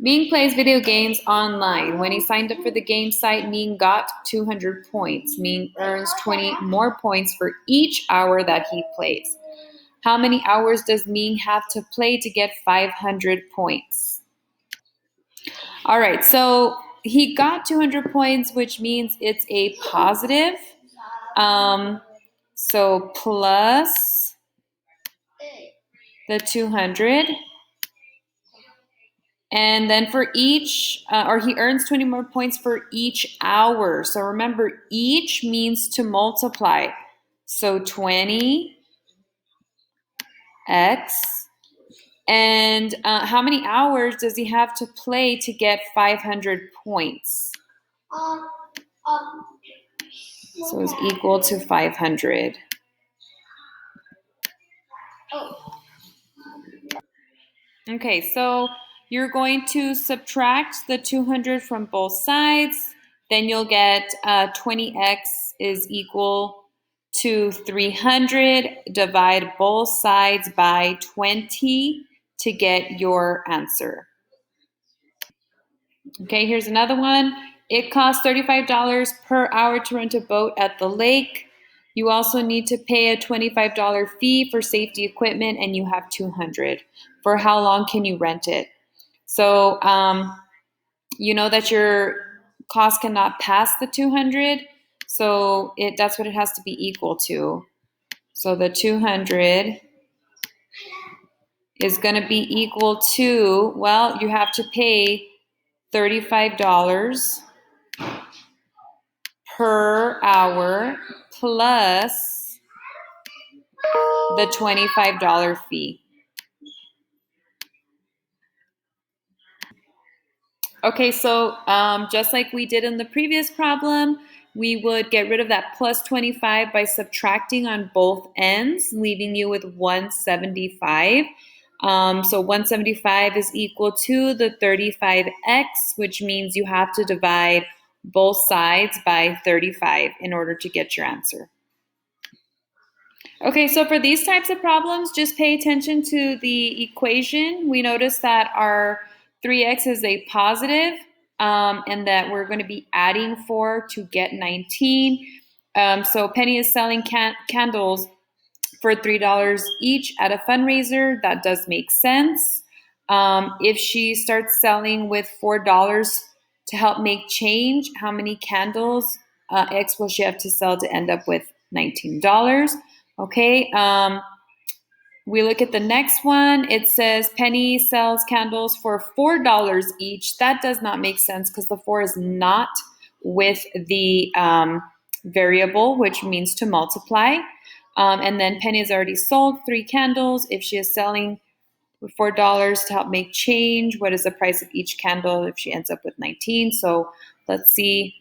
Ming plays video games online. When he signed up for the game site, Ming got 200 points. Ming earns 20 more points for each hour that he plays. How many hours does Ming have to play to get 500 points? All right, so he got 200 points, which means it's a positive. So plus the 200. And then for each, or he earns 20 more points for each hour. So remember, each means to multiply. So 20x. And how many hours does he have to play to get 500 points? So it's equal to 500. Okay, so you're going to subtract the 200 from both sides. Then you'll get 20x is equal to 300. Divide both sides by 20 to get your answer. Okay, here's another one. It costs $35 per hour to rent a boat at the lake. You also need to pay a $25 fee for safety equipment, and you have 200. For how long can you rent it? So you know that your cost cannot pass the 200, so that's what it has to be equal to. So the 200 is going to be equal to, well, you have to pay $35 per hour plus the $25 fee. Okay, so just like we did in the previous problem, we would get rid of that plus 25 by subtracting on both ends, leaving you with 175. So 175 is equal to the 35x, which means you have to divide both sides by 35 in order to get your answer. Okay, so for these types of problems, just pay attention to the equation. We notice that our 3x is a positive, and that we're going to be adding 4 to get 19. So Penny is selling candles for $3 each at a fundraiser. That does make sense. If she starts selling with $4 to help make change, how many candles X will she have to sell to end up with $19? Okay, we look at the next one. It says Penny sells candles for $4 each. That does not make sense because the 4 is not with the variable, which means to multiply. And then Penny has already sold 3 candles. If she is selling with $4 to help make change, what is the price of each candle if she ends up with 19? So let's see.